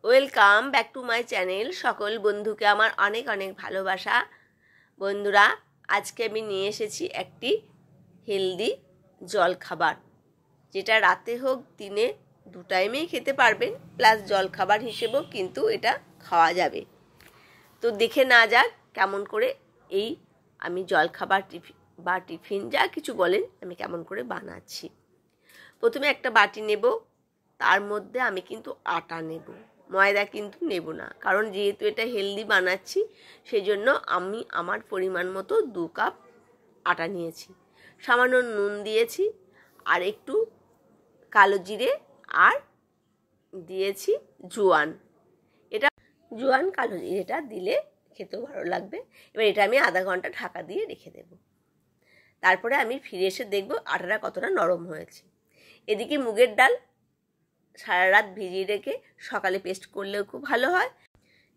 Welcome back to my channel. সকল বন্ধুকে আমার অনেক অনেক ভালোবাসা। বন্ধুরা, আজকে আমি নিয়ে এসেছি একটি হেলদি জলখাবার, যেটা রাতে হোক দিনে দু টাইমেই খেতে পারবেন, প্লাস জলখাবার হিসেবেও কিন্তু এটা খাওয়া যাবে। তো দেখে না যাক কেমন করে এই আমি জলখাবার টিফিন যা কিছু বলেন আমি কেমন করে বানাচ্ছি। প্রথমে একটা বাটি নেব, তার মধ্যে আমি কিন্তু আটা নেব, ময়দা কিন্তু নেব না, কারণ যেহেতু এটা হেলদি বানাচ্ছি সেই জন্য আমি আমার পরিমাণ মতো 2 কাপ আটা নিয়েছি। সামান্য নুন দিয়েছি, আর একটু কালো জিরে, আর দিয়েছি জোয়ান। এটা জোয়ান কালো জিরেটা দিলে খেতেও ভালো লাগবে। এবার এটা আমি আধা ঘন্টা ঢাকা দিয়ে রেখে দেব। তারপরে আমি ফিরে এসে দেখব আটাটা কতটা নরম হয়েছে। এদিকে মুগের ডাল সারা রাত ভিজিয়ে রেখে সকালে পেস্ট করলেও খুব ভালো হয়,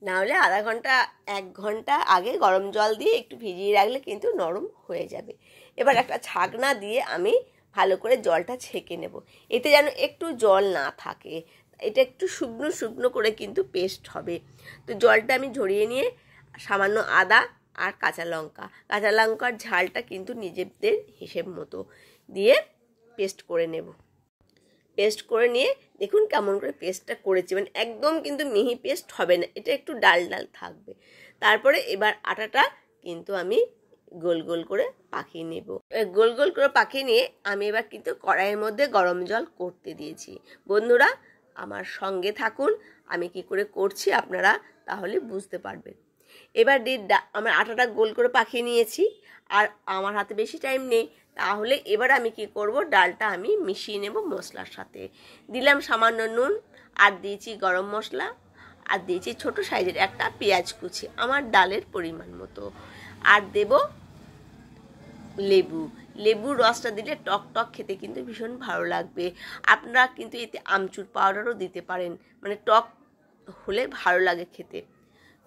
না হলে আধা ঘন্টা 1 ঘন্টা আগে গরম জল দিয়ে একটু ভিজিয়ে রাখলে কিন্তু নরম হয়ে যাবে। এবার একটা ছাকনা দিয়ে আমি ভালো করে জলটা ছেঁকে নেব, এতে যেন একটু জল না থাকে। এটা একটু শুকনো শুকনো করে কিন্তু পেস্ট হবে। তো জলটা আমি ঝরিয়ে নিয়ে সামান্য আদা আর কাঁচা লঙ্কার ঝালটা কিন্তু নিজেদের হিসেব মতো দিয়ে পেস্ট করে নেব। পেস্ট করে নিয়ে দেখুন কেমন করে পেস্টটা করেছি, মানে একদম কিন্তু মিহি পেস্ট হবে না, এটা একটু ডাল ডাল থাকবে। তারপরে এবার আটাটা কিন্তু আমি গোল গোল করে পাকিয়ে নেব। গোল গোল করে পাকিয়ে নিয়ে আমি এবার কিন্তু কড়াইয়ের মধ্যে গরম জল করতে দিয়েছি। বন্ধুরা, আমার সঙ্গে থাকুন, আমি কি করে করছি আপনারা তাহলে বুঝতে পারবেন। এবার আমার আটাটা গোল করে পাকিয়ে নিয়েছি, আর আমার হাতে বেশি টাইম নেই, তাহলে এবার আমি কি করব, ডালটা আমি মিশিয়ে নেব মশলার সাথে। দিলাম সামান্য নুন, আর দিয়েছি গরম মশলা, আর দিয়েছি ছোট সাইজের একটা পেঁয়াজ কুচি আমার ডালের পরিমাণ মতো, আর দেব লেবুর রসটা দিলে টক টক খেতে কিন্তু ভীষণ ভালো লাগবে। আপনারা কিন্তু এতে আমচুর পাউডারও দিতে পারেন, মানে টক হলে ভালো লাগে খেতে।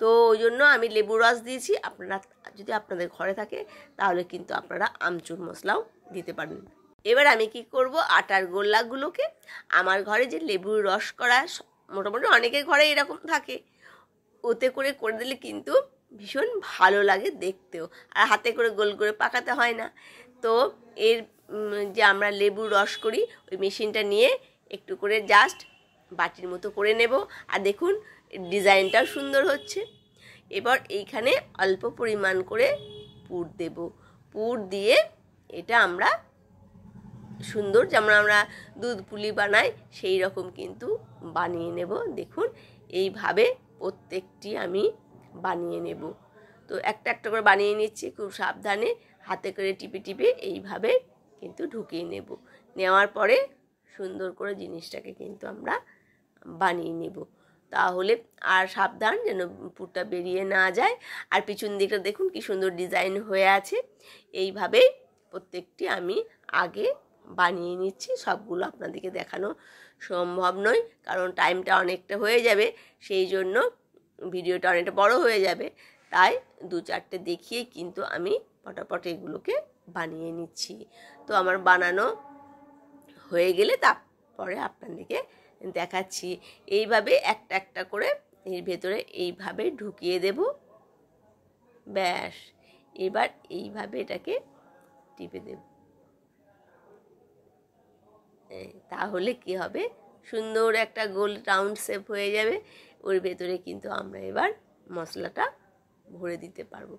তো ওই জন্য আমি লেবুর রস দিয়েছি। আপনারা যদি আপনাদের ঘরে থাকে তাহলে কিন্তু আপনারা আমচুর মশলাও দিতে পারেন। এবার আমি কি করব, আটার গোল্লাগুলোকে আমার ঘরে যে লেবুর রস করা মোটামুটি অনেকের ঘরে এরকম থাকে, ওতে করে দিলে কিন্তু ভীষণ ভালো লাগে দেখতেও, আর হাতে করে গোল করে পাকাতে হয় না। তো এর যে আমরা লেবুর রস করি ওই মেশিনটা নিয়ে একটু করে জাস্ট বাটির মতো করে নেব। আর দেখুন ডিজাইনটাও সুন্দর হচ্ছে। এবার এইখানে অল্প পরিমাণ করে পুর দেব। পুর দিয়ে এটা আমরা সুন্দর, যেমন আমরা দুধ পুলি বানাই সেই রকম কিন্তু বানিয়ে নেব। দেখুন এইভাবে প্রত্যেকটি আমি বানিয়ে নেব। তো একটা একটা করে বানিয়ে নিচ্ছি, খুব সাবধানে হাতে করে টিপে টিপে এইভাবে কিন্তু ঢুকিয়ে নেব। নেওয়ার পরে সুন্দর করে জিনিসটাকে কিন্তু আমরা বানিয়ে নেব। তাহলে আর সাবধান যেন পুরটা বেরিয়ে না যায়। আর পিছন দিকটা দেখুন কি সুন্দর ডিজাইন হয়ে আছে। এইভাবে প্রত্যেকটি আমি আগে বানিয়ে নিচ্ছি। সবগুলো আপনাদেরকে দেখানো সম্ভব নয়, কারণ টাইমটা অনেকটা হয়ে যাবে, সেই জন্য ভিডিওটা অনেকটা বড় হয়ে যাবে। তাই 2-4টে দেখিয়ে কিন্তু আমি পটাপট এগুলোকে বানিয়ে নিচ্ছি। তো আমার বানানো হয়ে গেলে তারপরে আপনাদেরকে দেখাচ্ছি। এইভাবে একটা একটা করে এর ভেতরে এইভাবে ঢুকিয়ে দেব। ব্যাস, এবার এইভাবে এটাকে টিপে দেব। তাহলে কি হবে, সুন্দর একটা গোল রাউন্ড শেপ হয়ে যাবে। ওর ভেতরে কিন্তু আমরা এবার মশলাটা ভরে দিতে পারবো।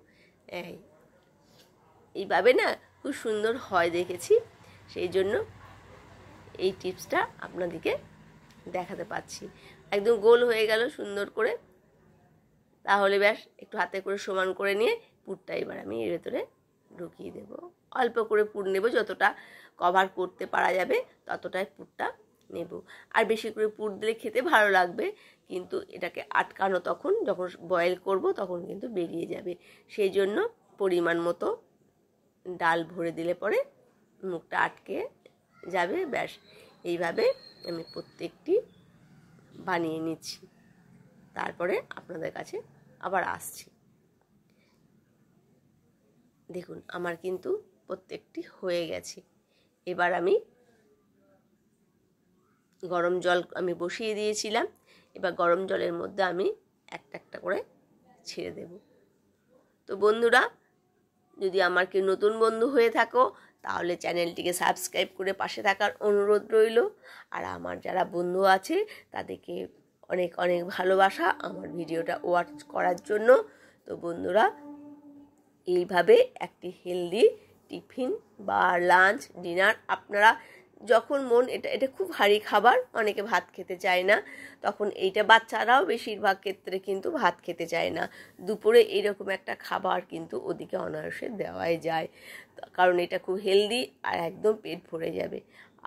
এইভাবে না খুব সুন্দর হয় দেখেছি, সেই জন্য এই টিপসটা আপনাদেরকে দেখাতে পাচ্ছি। একদম গোল হয়ে গেল সুন্দর করে। তাহলে ব্যাস একটু হাতে করে সমান করে নিয়ে পুরটা এবার আমি এর ভেতরে ঢুকিয়ে দেব। অল্প করে পুর নেব, যতটা কভার করতে পারা যাবে ততটাই পুরটা নেব। আর বেশি করে পুর দিলে খেতে ভালো লাগবে, কিন্তু এটাকে আটকানো তখন যখন বয়েল করব তখন কিন্তু বেরিয়ে যাবে। সেই জন্য পরিমাণ মতো ডাল ভরে দিলে পরে মুখটা আটকে যাবে। ব্যাস এইভাবে আমি প্রত্যেকটি বানিয়ে নিচ্ছি, তারপরে আপনাদের কাছে আবার আসছি। দেখুন আমার কিন্তু প্রত্যেকটি হয়ে গেছে। এবার আমি গরম জল আমি বসিয়ে দিয়েছিলাম, এবার গরম জলের মধ্যে আমি একটা একটা করে ছেড়ে দেব। তো বন্ধুরা, যদি আমার কেউ নতুন বন্ধু হয়ে থাকো তাহলে চ্যানেলটিকে সাবস্ক্রাইব করে পাশে থাকার অনুরোধ রইল। আর আমার যারা বন্ধু আছে তাদেরকে অনেক অনেক ভালোবাসা আমার ভিডিওটা ওয়াচ করার জন্য। তো বন্ধুরা, এইভাবে একটি হেলদি টিফিন বা লাঞ্চ ডিনার আপনারা যখন মন, এটা খুব ভারী খাবার, অনেকে ভাত খেতে চায় না, তখন এইটা বাচ্চারাও বেশিরভাগ ক্ষেত্রে কিন্তু ভাত খেতে চায় না, দুপুরে এইরকম একটা খাবার কিন্তু ওদিকে অনায়াসে দেওয়াই যায়, কারণ এটা খুব হেলদি আর একদম পেট ভরে যাবে।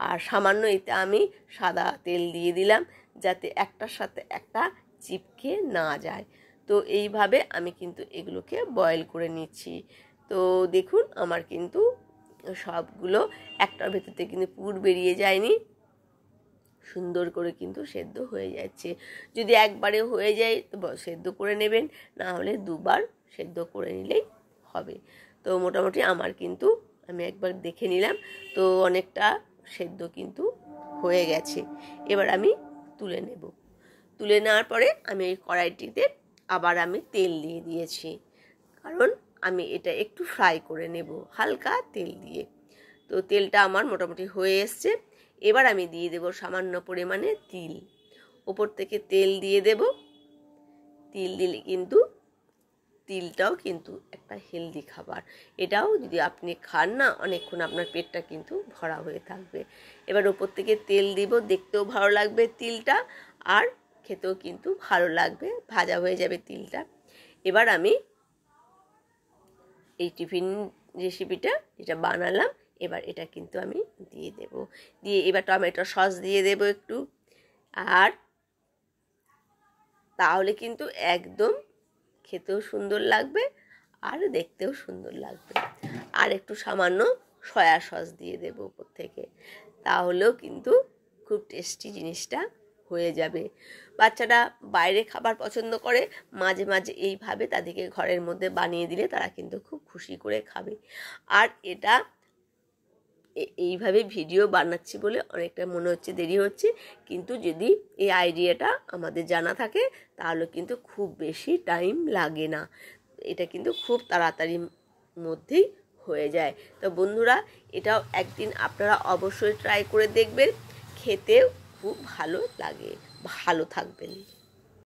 আর সামান্য এতে আমি সাদা তেল দিয়ে দিলাম যাতে একটার সাথে একটা চিপকে না যায়। তো এইভাবে আমি কিন্তু এগুলোকে বয়েল করে নিচ্ছি। তো দেখুন আমার কিন্তু সবগুলো একটার ভেতর থেকে কিন্তু পুর বেরিয়ে যায়নি, সুন্দর করে কিন্তু সেদ্ধ হয়ে যাচ্ছে। যদি একবারে হয়ে যায় তো সেদ্ধ করে নেবেন, না হলে দুবার সেদ্ধ করে নিলেই হবে। তো মোটামুটি আমার কিন্তু আমি একবার দেখে নিলাম, তো অনেকটা সেদ্ধ কিন্তু হয়ে গেছে। এবার আমি তুলে নেব। তুলে নেওয়ার পরে আমি এই কড়াইটিতে আবার আমি তেল দিয়ে দিয়েছি, কারণ আমি এটা একটু ফ্রাই করে নেব হালকা তেল দিয়ে। তো তেলটা আমার মোটামুটি হয়ে এসছে। এবার আমি দিয়ে দেব সামান্য পরিমাণে তিল, ওপর থেকে তেল দিয়ে দেব। তিল দিলে কিন্তু তিলটাও কিন্তু একটা হেলদি খাবার, এটাও যদি আপনি খান না অনেকক্ষণ আপনার পেটটা কিন্তু ভরা হয়ে থাকবে। এবার ওপর থেকে তেল দিব, দেখতেও ভালো লাগবে তিলটা, আর খেতেও কিন্তু ভালো লাগবে, ভাজা হয়ে যাবে তিলটা। এবার আমি এই টিফিন রেসিপিটা যেটা বানালাম, এবার এটা কিন্তু আমি দিয়ে দেব। দিয়ে এবার টমেটো সস দিয়ে দেব একটু, আর তাহলে কিন্তু একদম খেতেও সুন্দর লাগবে আর দেখতেও সুন্দর লাগবে। আর একটু সামান্য সয়া সস দিয়ে দেব উপর থেকে, তাহলেও কিন্তু খুব টেস্টি জিনিসটা হয়ে যাবে। বাচ্চারা বাইরে খাবার পছন্দ করে, মাঝে মাঝে এইভাবে তাদেরকে ঘরের মধ্যে বানিয়ে দিলে তারা কিন্তু খুব খুশি করে খাবে। আর এটা এইভাবে ভিডিও বানাচ্ছি বলে অনেকটা মনে হচ্ছে দেরি হচ্ছে, কিন্তু যদি এই আইডিয়াটা আমাদের জানা থাকে তাহলে কিন্তু খুব বেশি টাইম লাগে না, এটা কিন্তু খুব তাড়াতাড়ির মধ্যেই হয়ে যায়। তো বন্ধুরা, এটাও একদিন আপনারা অবশ্যই ট্রাই করে দেখবেন, খেতেও খুব ভালো লাগে। ভালো থাকবেন।